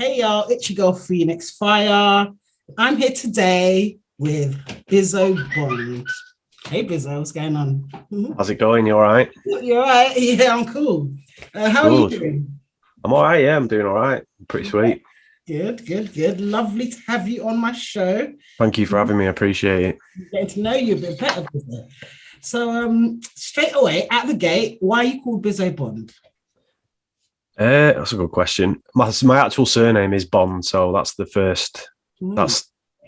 Hey y'all, it's your girl Phoenix Fire. I'm here today with Bizzo Bond. Hey Bizzo, what's going on? How's it going? You all right? You all right? Yeah, I'm cool. How are you Good. doing? I'm all right. Yeah, I'm doing all right. Pretty sweet. Good, good, good. Lovely to have you on my show. Thank you for having me. I appreciate it. Getting to know you a bit better, Bizzo. So, straight away at the gate, why are you called Bizzo Bond? That's a good question. My actual surname is Bond, so that's the first. Hmm.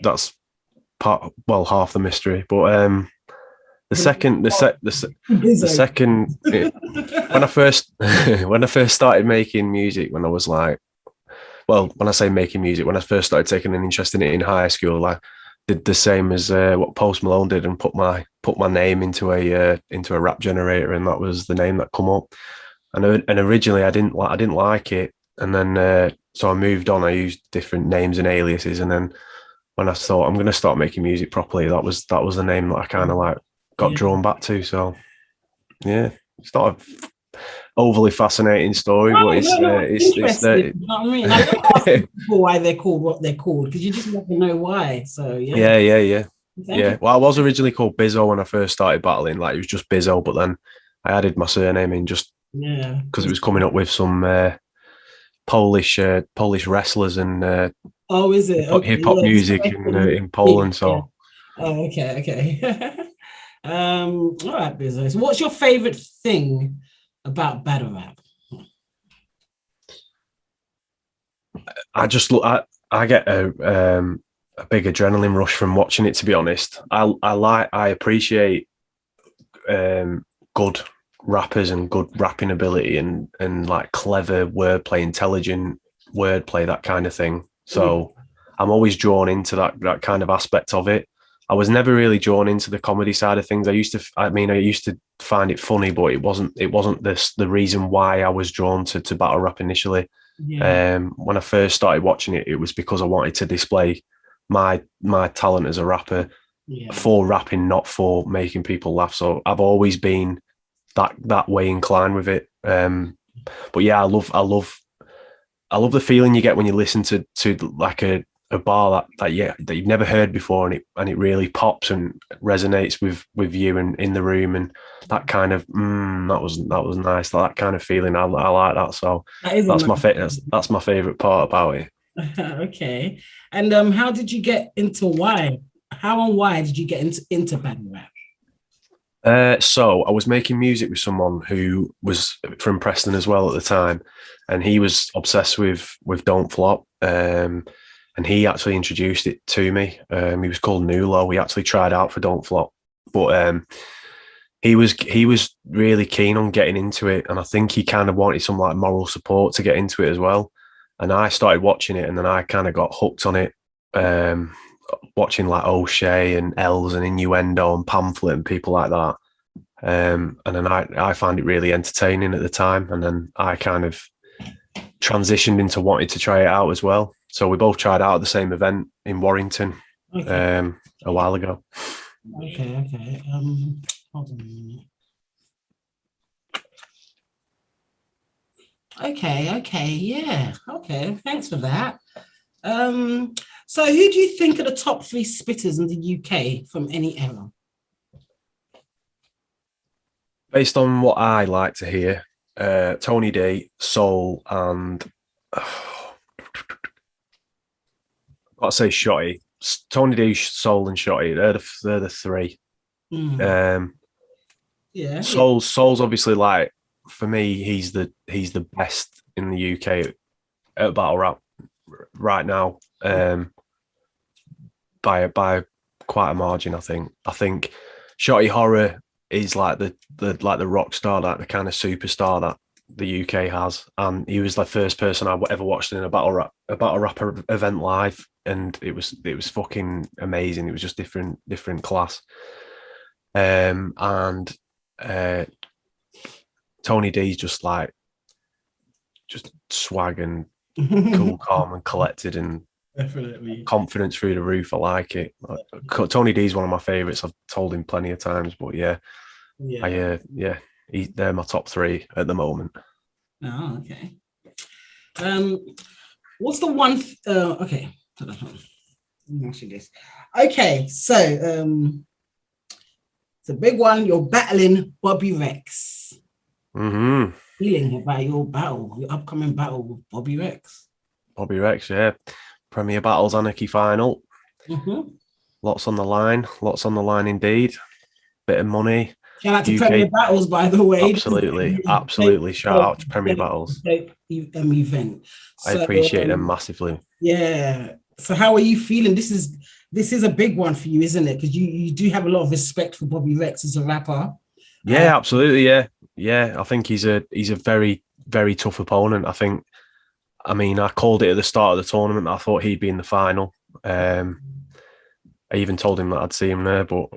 That's part. Well, half the mystery. But the second, the Bizzo. second. When I first when I first started making music, when I was like, well, when I say making music, when I first started taking an interest in it in high school, I did the same as what Post Malone did and put my name into a rap generator, and that was the name that come up. And originally I didn't like it, and then so I moved on. I used different names and aliases, and then when I thought I'm going to start making music properly, that was the name that I kind of like got Yeah. drawn back to. So yeah, it's not a overly fascinating story, but No, no, no. it's Interesting. the You know what I mean? I love asking people why they're called what they're called because you just never know why. So yeah, thank you. yeah. Well, I was originally called Bizzo when I first started battling. Like it was just Bizzo, but then I added my surname in just Yeah. because it was coming up with some Polish wrestlers and Oh, is it? Okay. hip hop Yeah. It's music quite in big. Poland. Yeah. So Oh, okay. Okay. All right, business. What's your favorite thing about battle rap? I just look. I get a big adrenaline rush from watching it. To be honest, I appreciate good rappers and good rapping ability and like clever wordplay, intelligent wordplay, that kind of thing. Yeah. So I'm always drawn into that kind of aspect of it. I was never really drawn into the comedy side of things. I used to find it funny, but it wasn't the reason why I was drawn to battle rap initially. Yeah. When I first started watching it, it was because I wanted to display my talent as a rapper Yeah. for rapping, not for making people laugh. So I've always been that way inclined with it. But yeah, I love the feeling you get when you listen to like a bar that you've never heard before, and it really pops and resonates with you and in the room, and that kind of that was nice. That kind of feeling, I like that. So That is a that's nice. that's my favorite part about it. Okay. And how did you get into why? How and why did you get into battle rap? So I was making music with someone who was from Preston as well at the time, and he was obsessed with Don't Flop. And he actually introduced it to me. He was called Nulo. We actually tried out for Don't Flop, but he was really keen on getting into it, and I think he kind of wanted some like moral support to get into it as well. And I started watching it, and then I kind of got hooked on it. Um, Watching like O'Shea and Els and Innuendo and Pamphlet and people like that. And then I found it really entertaining at the time. And then I kind of transitioned into wanting to try it out as well. So we both tried out at the same event in Warrington Okay. a while ago. Okay. Okay. Hold on a minute. Okay. Okay. Yeah. Okay. Thanks for that. Um, so who do you think are the top three spitters in the UK from any era? Based on what I like to hear, Tony D, Soul, and I'd say Shotty. Tony D, Soul, and Shotty. They're the three. Mm, Um, yeah, yeah. Soul's obviously like for me, he's the best in the UK at battle rap right now, by quite a margin. I think Shotty Horror is like the rock star, like the kind of superstar that the UK has, and he was the first person I ever watched in a battle rap event live, and it was fucking amazing. It was just different class. And uh, Tony D's just swag and cool, calm, and collected, and Definitely. confidence through the roof. I like it. Tony D's one of my favorites. I've told him plenty of times, but yeah, Yeah. yeah, they're my top three at the moment. Oh, okay. Um, What's the one? Okay, hold on. Let me ask you this. Okay, so it's a big one. You're battling Bobby Rex. Hmm. Feeling about your battle, your upcoming battle with Bobby Rex. Bobby Rex, yeah. Premier Battles Anarchy final. Mm-hmm. Lots on the line. Lots on the line indeed. Bit of money. Shout out to Premier UK, Battles, by the way. This is absolutely, a dope, absolutely. Shout dope, out to Premier dope, Battles. dope event. I So appreciate them massively. yeah. So how are you feeling? This is a big one for you, isn't it? Because you do have a lot of respect for Bobby Rex as a rapper. Uh, Yeah, absolutely. Yeah, yeah. I think he's a very very tough opponent. I mean, I called it at the start of the tournament. I thought he'd be in the final. I even told him that I'd see him there, but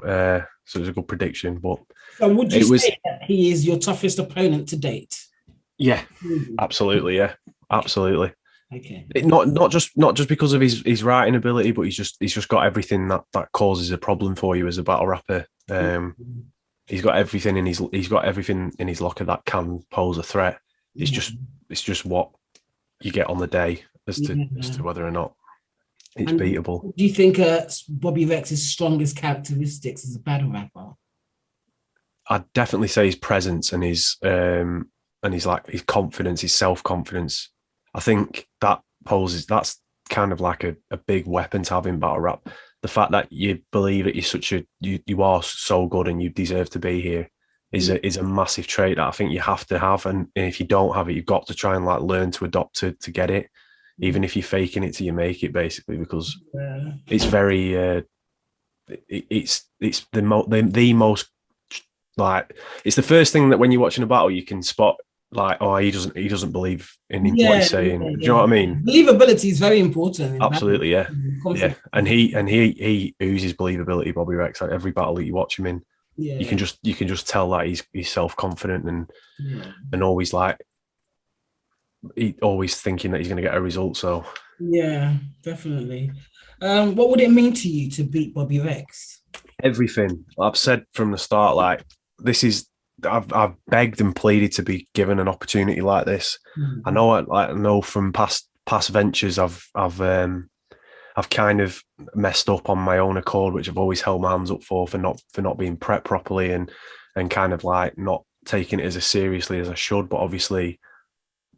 so it was a good prediction. But so would you it was, say that he is your toughest opponent to date? yeah, Mhm. absolutely, yeah, Okay. absolutely. Okay. Not just because of his writing ability, but he's just got everything that causes a problem for you as a battle rapper. Mhm. He's got everything in his locker that can pose a threat. It's Yeah. just what you get on the day as to Yeah. whether or not it's And beatable. do you think Bobby Rex's strongest characteristics as a battle rapper? I'd definitely say his presence and his like his confidence, his self confidence. I think that's kind of like a big weapon to have in battle rap. The fact that you believe that you are so good and you deserve to be here is a massive trait that I think you have to have. And if you don't have it, you've got to try and like learn to adopt to get it. Even if you're faking it till you make it, basically, because Yeah. it's very it's the most like it's the first thing that when you're watching a battle you can spot like, oh, he doesn't believe in what Yeah, he's saying. yeah, Do you know yeah. what I mean? Believability is very important in battle. Absolutely, yeah, yeah. Confidence. And he oozes believability, Bobby Rex. Like every battle that you watch him in, you can Yeah, just tell that he's self confident yeah, and always like he always thinking that he's going to get a result. So yeah, definitely. What would it mean to you to beat Bobby Rex? everything I've said from the start, like this is I've begged and pleaded to be given an opportunity like this. I Mhm. know I know from past ventures I've kind of messed up on my own accord, which I've always held my hands up for not being prepped properly and kind of like not taking it as seriously as I should. But obviously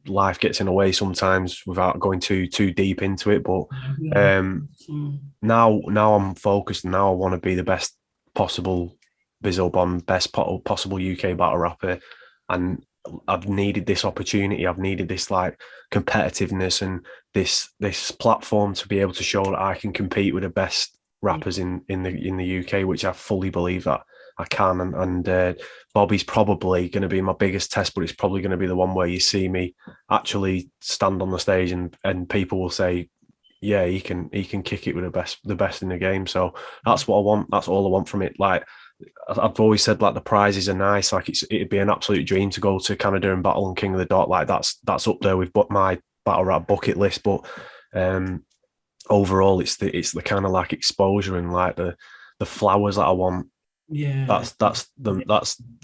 life gets in the way sometimes without going too deep into it. But Yeah. um, Mm. now I'm focused and now I want to be the best possible Bizzo Bond, best possible UK battle rapper. And I've needed this opportunity. I've needed this like competitiveness and this platform to be able to show that I can compete with the best rappers in the UK, which I fully believe that I can. And Bobby's probably going to be my biggest test, but it's probably going to be the one where you see me actually stand on the stage and people will say, yeah, he can kick it with the best in the game. So that's what I want. That's all I want from it. Like I've always said, like the prizes are nice. Like it'd be an absolute dream to go to Canada and battle on King of the Dot. Like that's up there with my battle rap bucket list. But um, overall, it's the kind of like exposure and like the flowers that I want. Yeah. That's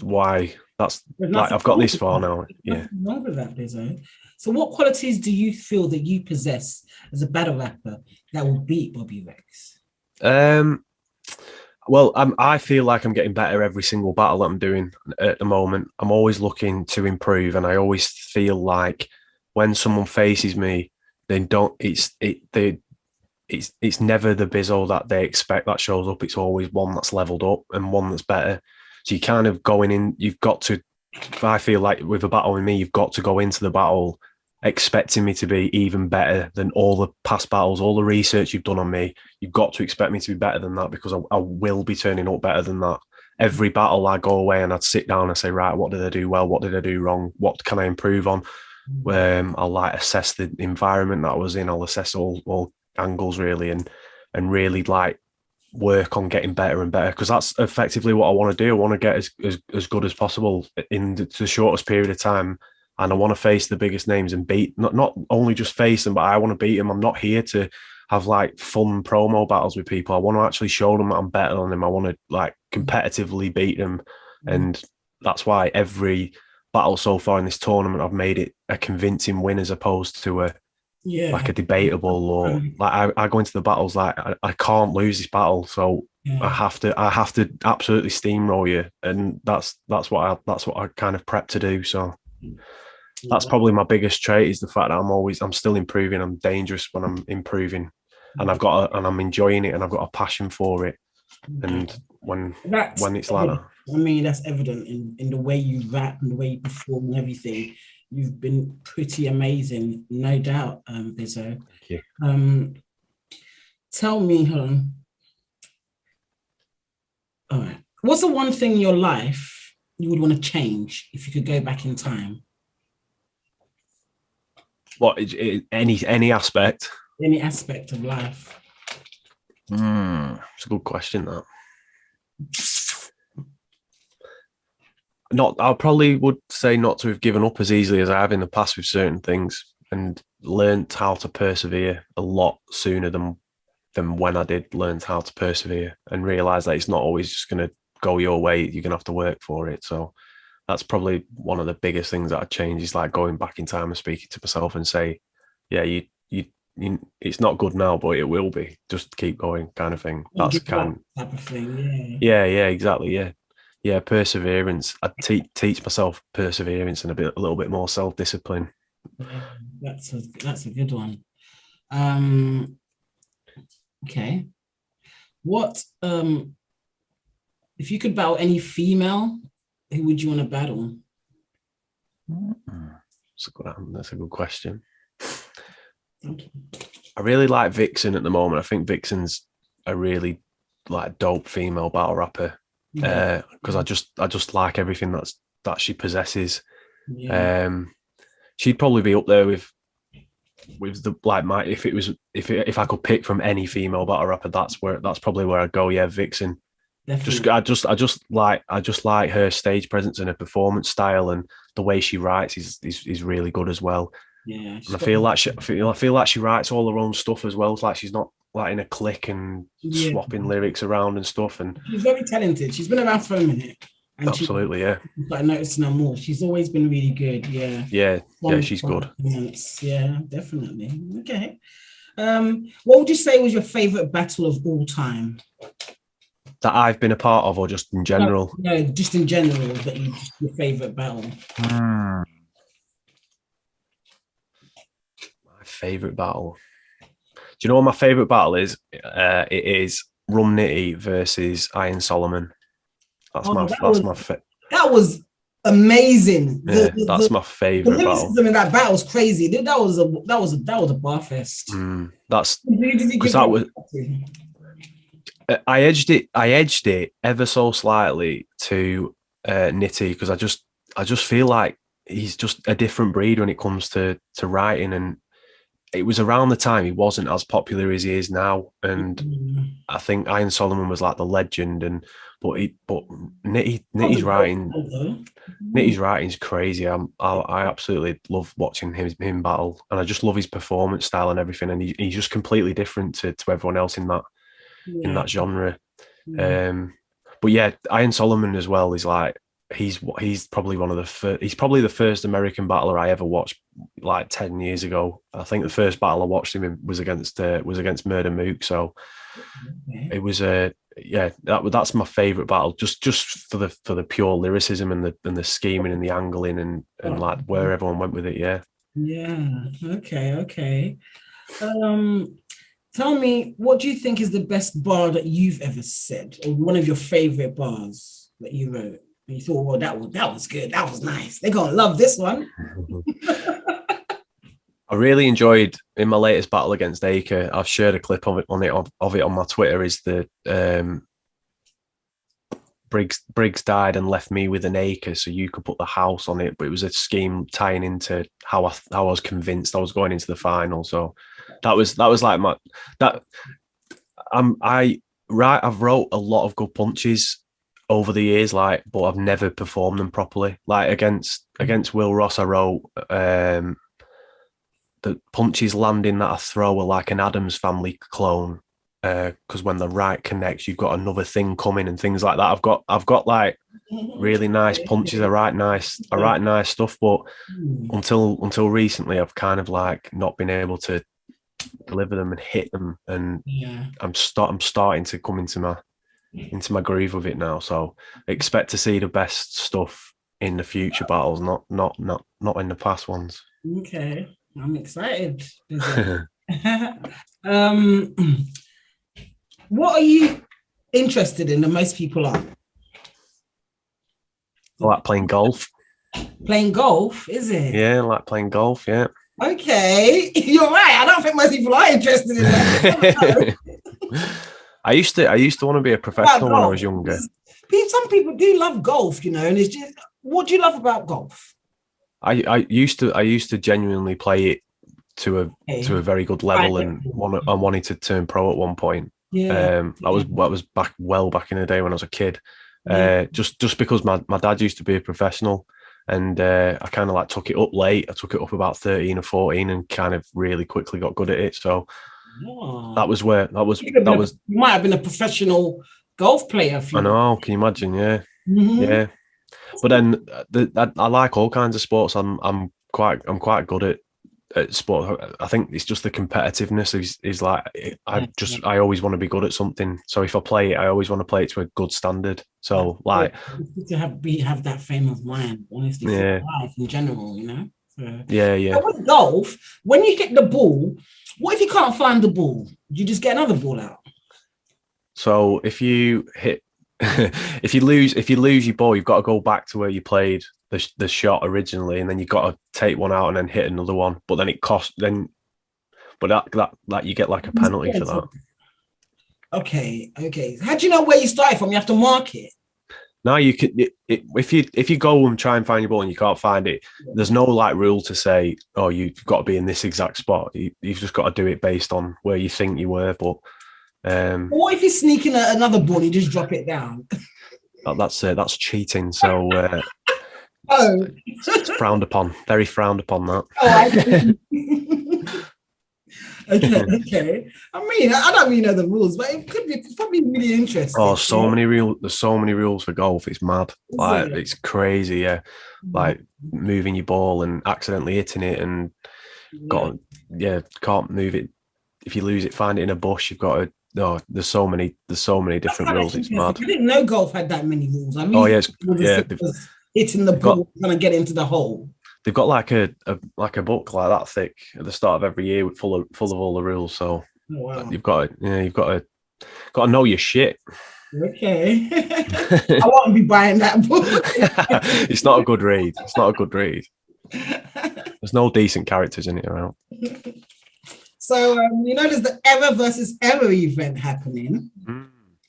why that's There's like nothing I've got wrong this with far that. now. There's Yeah. nothing wrong with that, Bizzo. So, what qualities do you feel that you possess as a battle rapper that will beat Bobby Rex? Um, Well, I feel like I'm getting better every single battle that I'm doing at the moment. I'm always looking to improve, and I always feel like when someone faces me, they don't. It's never the Bizzo that they expect that shows up. It's always one that's leveled up and one that's better. So you kind of going in. You've got to. I feel like with a battle with me, you've got to go into the battle expecting me to be even better than all the past battles, all the research you've done on me. You've got to expect me to be better than that because I will be turning up better than that. Every battle I go away and I'd sit down and say, right, what did I do well? What did I do wrong? What can I improve on? I'll like assess the environment that I was in. I'll assess all angles really and really like work on getting better and better because that's effectively what I want to do. I want to get as good as possible in the shortest period of time, and I want to face the biggest names and beat not only just face them, but I want to beat them. I'm not here to have like fun promo battles with people. I want to actually show them that I'm better than them. I want to like competitively beat them, and that's why every battle so far in this tournament I've made it a convincing win as opposed to Yeah. like a debatable, or like I go into the battles like I can't lose this battle, so Yeah. I have to absolutely steamroll you, and that's what I kind of prep to do. So that's Yeah. probably my biggest trait, is the fact that I'm still improving. I'm dangerous when I'm improving, and I'm enjoying it, and I've got a passion for it. Yeah. And That's when it's like evident. that, I mean, that's evident in the way you rap and the way you perform and everything. You've been pretty amazing, no doubt, Bizzo. thank you. Um, Tell me, all right, what's the one thing in your life you would want to change if you could go back in time? Any aspect? Any aspect of life? It's a good question. That not, I probably would say not to have given up as easily as I have in the past with certain things, and learned how to persevere a lot sooner than when I did learn how to persevere, and realize that it's not always just going to go your way. You're going to have to work for it. So that's probably one of the biggest things that I'd change, is like going back in time and speaking to myself and say, yeah, it's not good now, but it will be. Just keep going, kind of thing. You That's give up kind. type of thing, Yeah, exactly. Yeah, perseverance. I teach myself perseverance and a little bit more self discipline. yeah. That's a good one. Um, okay. What if you could battle any female, who would you want to battle? That's a good question. Okay. I really like Vixen at the moment. I think Vixen's a really like dope female battle rapper, Yeah, because I just like everything that she possesses. yeah, Um, she'd probably be up there with the like my if I could pick from any female battle rapper, that's probably where I'd go. Yeah, Vixen. definitely. I just like her stage presence and her performance style, and the way she writes is really good as well. Yeah, And she's got I feel like she writes all her own stuff as well. It's like she's not like in a clique and yeah, swapping lyrics around and stuff. And she's very talented. She's been around for a minute, and she absolutely, yeah, started noticing her more. She's always been really good. Yeah, yeah, one she's good. performance. Yeah, definitely. Okay. What would you say was your favorite battle of all time? That I've been a part of, or just in No, general. no, just in general, that you just your favorite battle. My favorite battle. Do you know what my favorite battle is? It is Rum Nitty versus Iron Solomon. Oh, That's my that was amazing. yeah, that's my The favorite battle. lyricism in that battle was crazy. That was a bar fest. That's Who did you because give that that was to? I edged it ever so slightly to Nitty, because I just feel like he's just a different breed when it comes to writing, and it was around the time he wasn't as popular as he is now, and I think Iron Solomon was like the legend, and but That was a great battle, though. Nitty's writing's crazy. I absolutely love watching him battle, and I just love his performance style and everything, and he's just completely different to everyone else in Yeah, that genre. yeah. Um, but yeah, Iron Solomon as well is like he's probably one of the he's probably the first American battler I ever watched like 10 years ago. I think the first battle I watched him in was against Murder Mook. So Okay. it was a yeah, that's my favorite battle, just for the pure lyricism and the scheming and the angling and Oh, like where everyone went with it. Yeah. yeah. Okay. Okay. Um, Tell me, what do you think is the best bar that you've ever said, or one of your favorite bars that you wrote? And you thought, well, that was good. That was nice. They're gonna love this one. I really enjoyed in my latest battle against Acre. I've shared a clip of it on my Twitter. Is the Briggs died and left me with an acre, so you could put the house on it. But it was a scheme tying into how I was convinced I was going into the final. So that was like my that I've wrote a lot of good punches over the years, like, but I've never performed them properly. Like against Will Ross, I wrote the punches landing that I throw are like an Adams Family clone. because when the right connects, you've got another thing coming and things like that. I've got like really nice punches, I write nice stuff, but until recently, I've kind of like not been able to deliver them and hit them, and Yeah. I'm starting to come into my groove with it now. So expect to see the best stuff in the future battles, not in the past ones. Okay. I'm excited. um, what are you interested in that most people are? I like playing golf. Playing golf, is it? Yeah, I like playing golf. Yeah. Okay, you're right. I don't think most people are interested in that. I used to want to be a professional when I was younger. Some people do love golf, and it's just, what do you love about golf? I used to genuinely play it to a very good level, and I wanted to turn pro at one point. Yeah. That was back in the day when I was a kid. Just because my dad used to be a professional, and I kind of like took it up late. I took it up about 13 or 14 and kind of really quickly got good at it. So that was you might have been a professional golf player. I know, can you imagine? Yeah. Mm-hmm. Yeah. But then I like all kinds of sports. I'm quite good at sport. I think it's just the competitiveness is like I always want to be good at something. So if I play it, I always want to play it to a good standard. So like to have that frame of mind, honestly, for life in general, So, yeah. So with golf, when you hit the ball, what if you can't find the ball? You just get another ball out. So if you hit if you lose your ball, you've got to go back to where you played the shot originally, and then you've got to take one out and then hit another one. But then that you get like a penalty for that. Okay. How do you know where you started from? You have to mark it. No, you can. If you go and try and find your ball and you can't find it, there's no like rule to say, oh, you've got to be in this exact spot. You've just got to do it based on where you think you were. But what if you're sneaking another ball, you just drop it down? That's cheating. So it's frowned upon. Very frowned upon that. Oh, I see. Okay. I mean, I don't really know the rules, but it's probably really interesting. Oh, there's so many rules for golf. It's mad. Like it's crazy. Yeah, like moving your ball and accidentally hitting it, and can't move it. If you lose it, find it in a bush. You've got to. Oh, there's so many different rules. It's mad. I didn't know golf had that many rules. I mean, hitting the ball, trying to get into the hole. They've got like a book like that thick at the start of every year, full of all the rules. So you've got to know your shit. Okay, I won't be buying that book. It's not a good read. There's no decent characters in it around. So there's the ever versus ever event happening.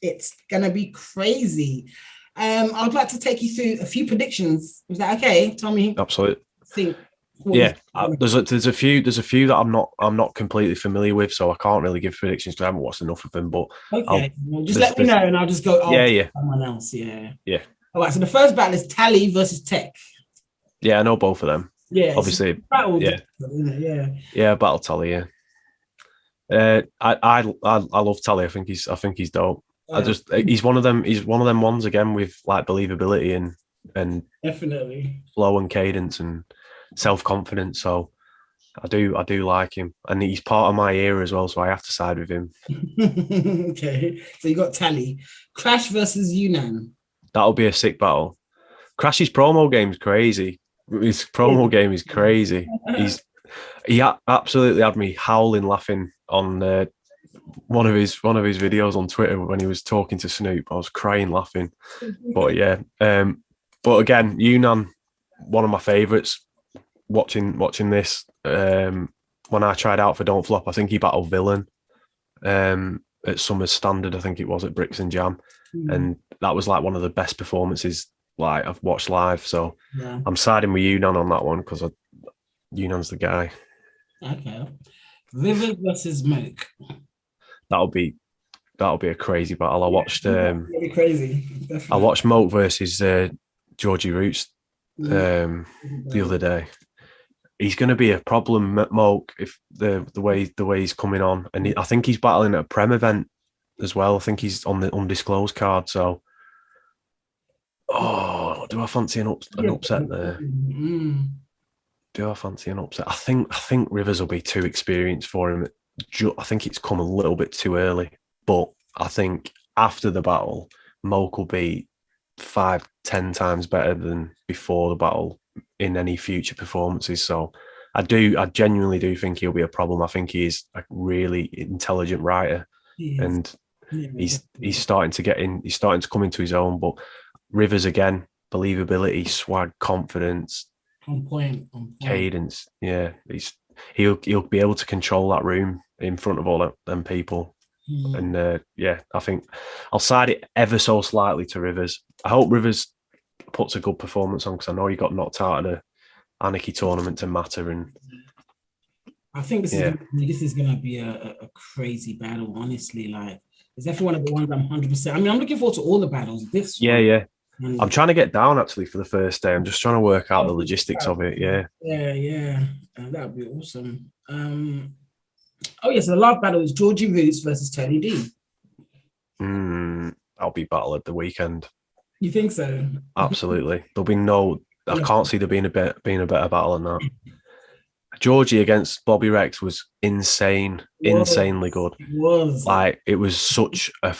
It's gonna be crazy. I'd like to take you through a few predictions. Is that okay? Tell me. Absolutely. There's a few that I'm not completely familiar with, so I can't really give predictions because I haven't watched enough of them. But okay, just let me know, and I'll just go. Someone else. Yeah. All right. So the first battle is Tally versus Tech. Yeah, I know both of them. Yeah, obviously. Battle Tally. Yeah. I love Tally. I think he's dope. He's one of them ones again with like believability and definitely flow and cadence and self-confidence. So I do like him, and he's part of my era as well, so I have to side with him. Okay, so you got Tally. Crash versus Yunnan. That'll be a sick battle. Crash's promo game is crazy. His promo game is crazy. He absolutely had me howling laughing on one of his videos on Twitter when he was talking to Snoop. I was crying laughing. But yeah, but again, Yunnan, one of my favourites. Watching this, when I tried out for Don't Flop, I think he battled Villain at Summer's Standard. I think it was at Bricks and Jam, and that was like one of the best performances like I've watched live. So I'm siding with Yunnan on that one because Yunnan's the guy. Okay, River versus Moak. That'll be a crazy battle. I watched really crazy. Definitely. I watched Moak versus Georgie Roots the other day. He's going to be a problem, Moak, if the way he's coming on, and I think he's battling at a Prem event as well. I think he's on the undisclosed card. So, do I fancy an Yeah. upset there? Mm. Do I fancy an upset? I think Rivers will be too experienced for him. I think it's come a little bit too early. But I think after the battle, Moak will be 5, 10 times better than before the battle in any future performances. So I genuinely do think he'll be a problem. I think he is a really intelligent writer, He is. and Yeah, he's definitely. starting to get in. He's starting to come into his own. But Rivers again, believability, swag, confidence, On point. On point. cadence. Yeah, he'll be able to control that room in front of all them people. Mm. And yeah, I think I'll side it ever so slightly to Rivers. I hope Rivers puts a good performance on because I know he got knocked out in a Anarchy tournament to matter. And I think yeah, this is gonna be a crazy battle. Honestly, like it's definitely one of the ones I'm 100%. I mean, I'm looking forward to all the battles. This yeah, one, yeah. I'm and trying to get down actually for the first day. I'm just trying to work out the logistics of it. Yeah. yeah, yeah, that would be awesome. Oh yes, the last battle is Georgie Roots versus Tony D. I'll be battle at the weekend. You think so? Absolutely. There'll be no. I can't see there being a better battle than that. Georgie against Bobby Rex was insane, insanely good. It was. Like it was such a.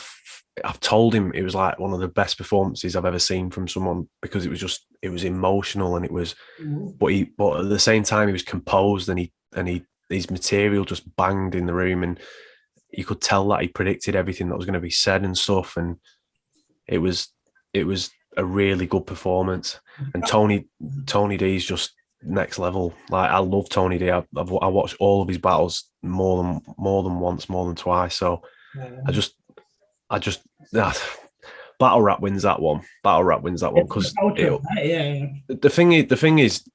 I've told him it was like one of the best performances I've ever seen from someone because it was emotional and it was, but at the same time he was composed and his material just banged in the room and you could tell that he predicted everything that was going to be said and stuff and it was a really good performance and Tony D's just next level. Like I love Tony D. I watched all of his battles more than once, more than twice. So I just battle rap wins that one. Battle rap wins that one because yeah. the thing is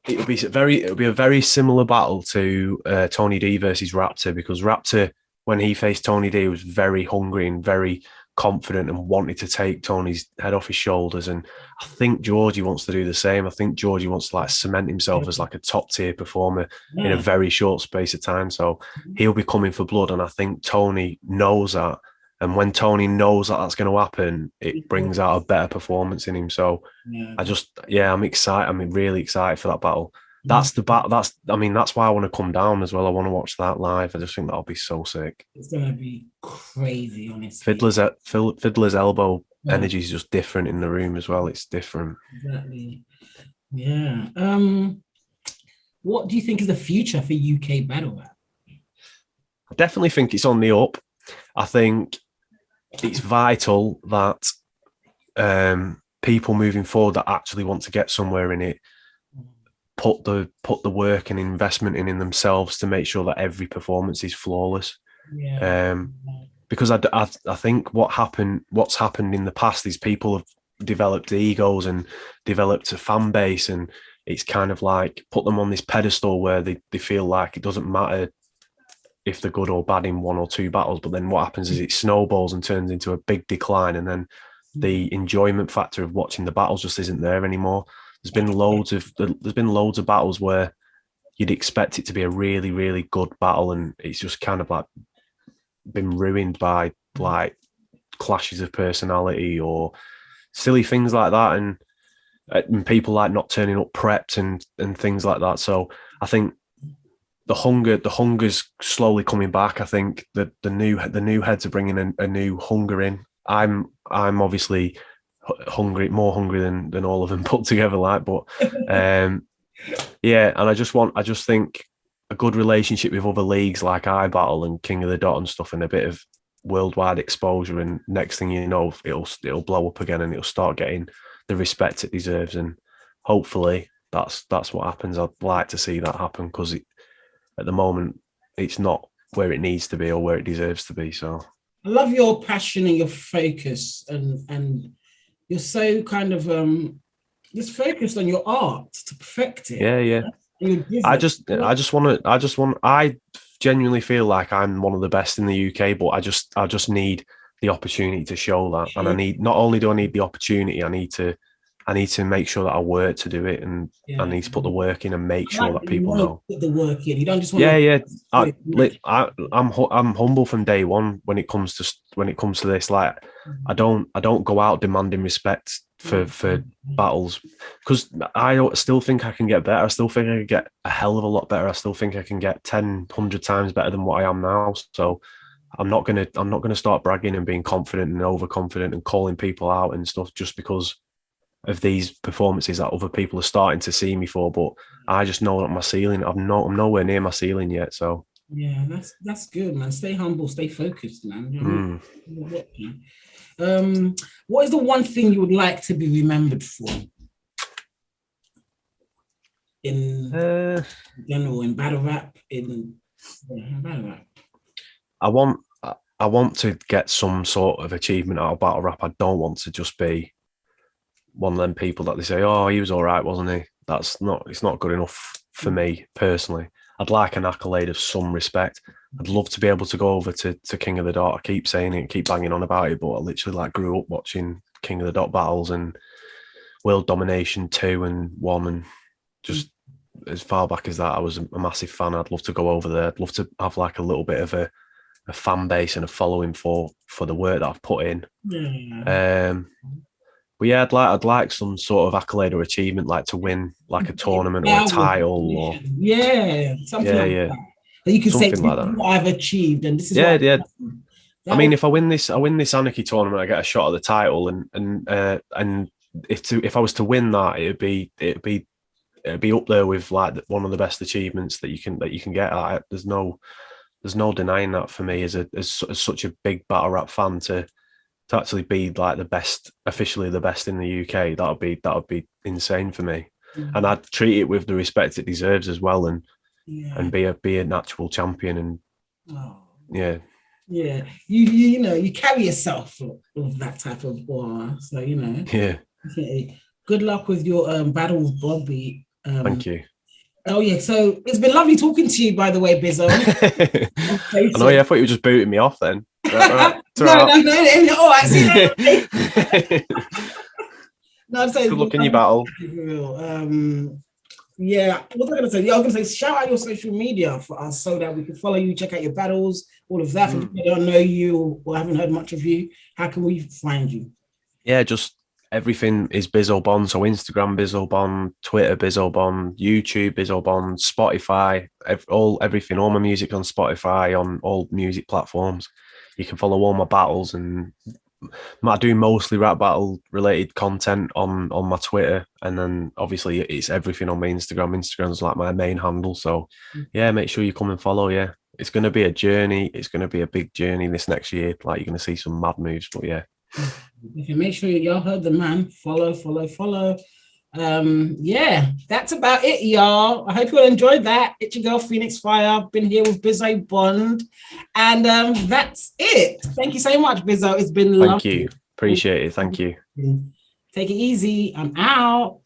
it'll be a very similar battle to Tony D versus Raptor because Raptor when he faced Tony D was very hungry and very confident and wanted to take Tony's head off his shoulders. And I think Georgie wants to do the same. I think Georgie wants to like cement himself as like a top tier performer in a very short space of time. So he'll be coming for blood. And I think Tony knows that. And when Tony knows that that's going to happen, it brings out a better performance in him. So I'm excited. I'm really excited for that battle. That's the battle. That's why I want to come down as well. I want to watch that live. I just think that'll be so sick. It's gonna be crazy, honestly. Fiddler's elbow energy is just different in the room as well. It's different. Exactly. Yeah. What do you think is the future for UK battle rap? I definitely think it's on the up. I think it's vital that people moving forward that actually want to get somewhere in it put the work and investment in themselves to make sure that every performance is flawless. Because I think what's happened in the past is people have developed egos and developed a fan base, and it's kind of like put them on this pedestal where they feel like it doesn't matter if they're good or bad in one or two battles, but then what happens is it snowballs and turns into a big decline, and then the enjoyment factor of watching the battles just isn't there anymore. There's been loads of battles where you'd expect it to be a really, really good battle, and it's just kind of like been ruined by like clashes of personality or silly things like that, and people like not turning up prepped and things like that. So I think the hunger's slowly coming back. I think that the new heads are bringing a new hunger in. I'm obviously more hungry than all of them put together, like, but yeah, and I just think a good relationship with other leagues like iBattle and King of the Dot and stuff, and a bit of worldwide exposure, and next thing you know, it'll blow up again and it'll start getting the respect it deserves, and hopefully that's what happens. I'd like to see that happen because at the moment it's not where it needs to be or where it deserves to be. So I love your passion and your focus, and you're so kind of just focused on your art to perfect it. Yeah. I genuinely feel like I'm one of the best in the UK, but I just need the opportunity to show that. And not only do I need the opportunity, I need to I need to make sure that I work to do it, and I Yeah. need to put the work in and make I sure like that that you people want to know. put the work in. You don't just want Yeah, to yeah. do it. I'm humble from day one when it comes to this. Like, I don't go out demanding respect for battles, because I still think I can get better. I still think I can get a hell of a lot better. I still think I can get 10, 100 times better than what I am now. So I'm not gonna start bragging and being confident and overconfident and calling people out and stuff just because of these performances that other people are starting to see me for. But I just know that my ceiling, I'm nowhere near my ceiling yet. So Yeah, that's good, man. Stay humble, stay focused, man. You know mm, what I mean? What is the one thing you would like to be remembered for in uh, general, in battle rap, in battle rap? I want I want to get some sort of achievement out of battle rap. I don't want to just be one of them people that they say, "Oh, he was all right, wasn't he?" It's not good enough for me personally. I'd like an accolade of some respect. I'd love to be able to go over to King of the Dot. I keep saying it, keep banging on about it, but I literally like grew up watching King of the Dot battles and World Domination 2 and 1, and just as far back as that, I was a massive fan. I'd love to go over there. I'd love to have like a little bit of a fan base and a following for the work that I've put in. Yeah. Um, but yeah, I'd like some sort of accolade or achievement, like to win like a tournament or a title or Yeah, something yeah, like yeah, that. That you can say, something this like is that. what I've achieved, and this is Yeah, what yeah. I've done. I That mean, would, if I win this Anarchy tournament, I get a shot at the title, and if I was to win that, it'd be up there with like one of the best achievements that you can get. There's no denying that for me as such a big battle rap fan to actually be like the best, officially the best in the UK. That would be insane for me, and I'd treat it with the respect it deserves as well, and yeah. be a natural champion, and Oh. yeah, Yeah, you know you carry yourself with that type of aura. So yeah. definitely. Good luck with your battle with Bobby. Thank you. Oh yeah, so it's been lovely talking to you, by the way, Bizzo. I know. Yeah, I thought you were just booting me off then. Right, No, no, no. All right, see. Good No, I'm saying it's been luck in your lovely battle. talking to you, for real. Yeah, what was I gonna say? Yeah, I was gonna say shout out your social media for us so that we can follow you, check out your battles, all of that. For people that don't know you or haven't heard much of you, how can we find you? Yeah, just everything is Bizzo Bond. So Instagram Bizzo Bond, Twitter Bizzo Bond, YouTube Bizzo Bond, Spotify, everything, all my music on Spotify, on all music platforms. You can follow all my battles, and I do mostly rap battle related content on my Twitter, and then obviously it's everything on my Instagram. Instagram's like my main handle. So yeah, make sure you come and follow. Yeah, it's going to be a journey. It's going to be a big journey this next year. Like, you're going to see some mad moves, but yeah. If you make sure y'all heard the man, follow, follow, follow. Yeah, that's about it, y'all. I hope you all enjoyed that. It's your girl Phoenix Fire. Been here with Bizzo Bond, and that's it. Thank you so much, Bizzo. It's been Thank lovely. you. Appreciate it. Thank you. Take it easy. I'm out.